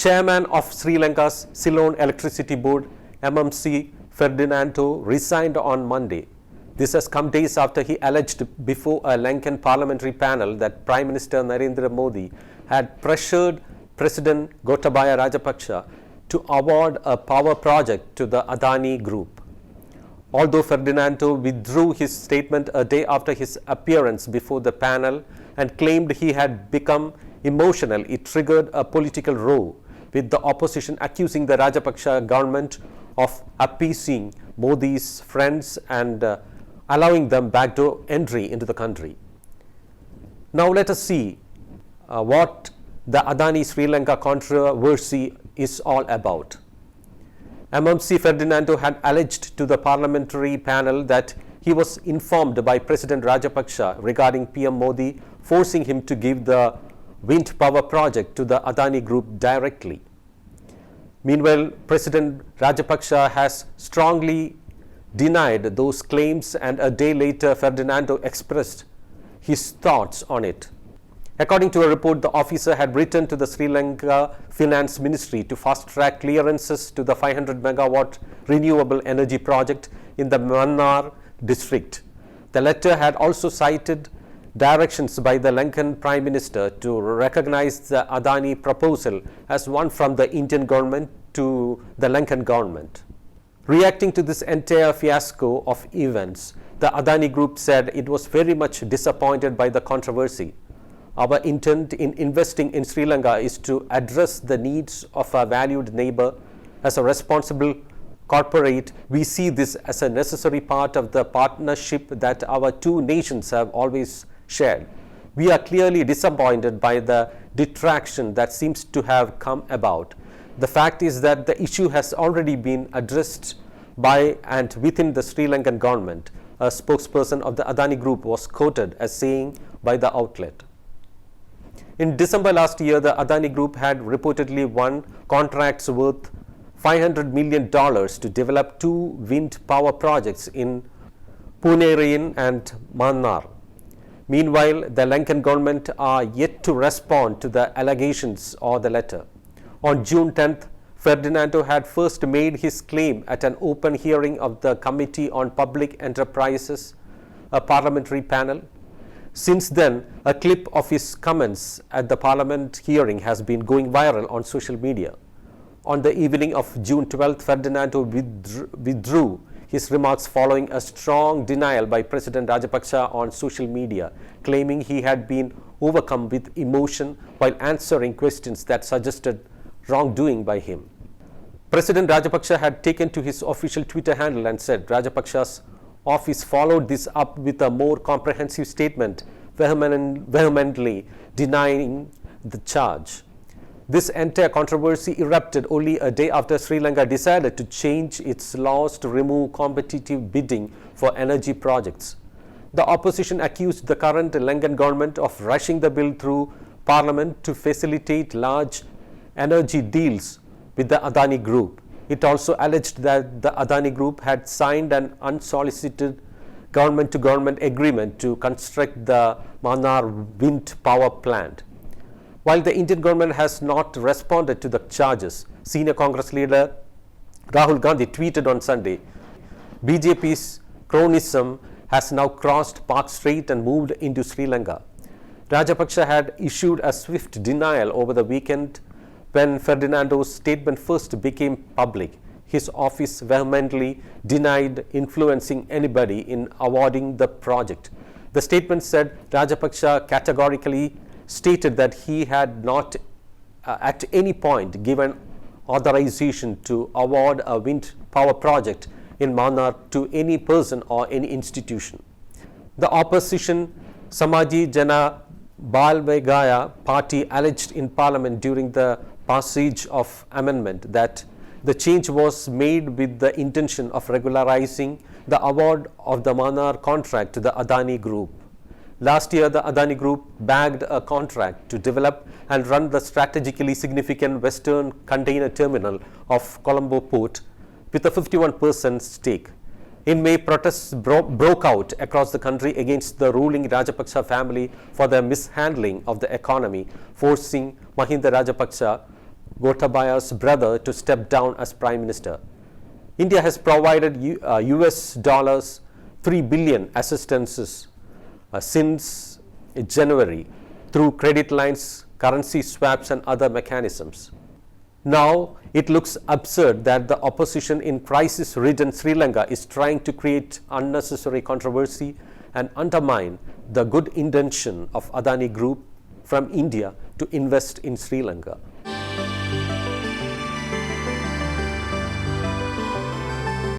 chairman of Sri Lanka's Ceylon Electricity Board, M C Ferdinando, resigned on Monday. This has come days after he alleged before a Lankan parliamentary panel that Prime Minister Narendra Modi had pressured President Gotabaya Rajapaksa to award a power project to the Adani Group. Although Ferdinando withdrew his statement a day after his appearance before the panel and claimed he had become emotional, it triggered a political row, with the opposition accusing the Rajapaksa government of appeasing Modi's friends and allowing them backdoor entry into the country. Now let us see what the Adani Sri Lanka controversy is all about. M C Ferdinando had alleged to the parliamentary panel that he was informed by President Rajapaksa regarding PM Modi forcing him to give the wind power project to the Adani Group directly. Meanwhile, President Rajapaksa has strongly denied those claims, and a day later Ferdinando expressed his thoughts on it. According to a report, the officer had written to the Sri Lanka Finance Ministry to fast-track clearances to the 500 megawatt renewable energy project in the Mannar district. The letter had also cited directions by the Lankan Prime Minister to recognize the Adani proposal as one from the Indian government to the Lankan government. Reacting to this entire fiasco of events, the Adani Group said it was very much disappointed by the controversy. Our intent in investing in Sri Lanka is to address the needs of a valued neighbor. As a responsible corporate, we see this as a necessary part of the partnership that our two nations have always shared. We are clearly disappointed by the detraction that seems to have come about. The fact is that the issue has already been addressed by and within the Sri Lankan government, a spokesperson of the Adani Group was quoted as saying by the outlet. In December last year, the Adani Group had reportedly won contracts worth $500 million to develop two wind power projects in Punerian and Mannar. Meanwhile, the Lankan government are yet to respond to the allegations or the letter. On June 10th, Ferdinando had first made his claim at an open hearing of the Committee on Public Enterprises, a parliamentary panel. Since then, a clip of his comments at the parliament hearing has been going viral on social media. On the evening of June 12th, Ferdinando withdrew his remarks following a strong denial by President Rajapaksa on social media, claiming he had been overcome with emotion while answering questions that suggested wrongdoing by him. President Rajapaksa had taken to his official Twitter handle and said Rajapaksa's office followed this up with a more comprehensive statement, vehemently denying the charge. This entire controversy erupted only a day after Sri Lanka decided to change its laws to remove competitive bidding for energy projects. The opposition accused the current Lankan government of rushing the bill through parliament to facilitate large energy deals with the Adani Group. It also alleged that the Adani Group had signed an unsolicited government-to-government agreement to construct the Mannar wind power plant. While the Indian government has not responded to the charges, senior Congress leader Rahul Gandhi tweeted on Sunday, BJP's cronyism has now crossed Park Strait and moved into Sri Lanka. Rajapaksa had issued a swift denial over the weekend when Ferdinando's statement first became public. His office vehemently denied influencing anybody in awarding the project. The statement said Rajapaksa categorically stated that he had not at any point given authorization to award a wind power project in Mannar to any person or any institution. The opposition Samaji Jana Balvegaya party alleged in parliament during the passage of amendment that the change was made with the intention of regularizing the award of the Mannar contract to the Adani Group. Last year, the Adani Group bagged a contract to develop and run the strategically significant western container terminal of Colombo Port with a 51% stake. In May, protests broke out across the country against the ruling Rajapaksa family for their mishandling of the economy, forcing Mahinda Rajapaksa Gotabaya's brother to step down as Prime Minister. India has provided US dollars 3 billion assistances since January through credit lines, currency swaps and other mechanisms. Now, it looks absurd that the opposition in crisis-ridden Sri Lanka is trying to create unnecessary controversy and undermine the good intention of Adani Group from India to invest in Sri Lanka.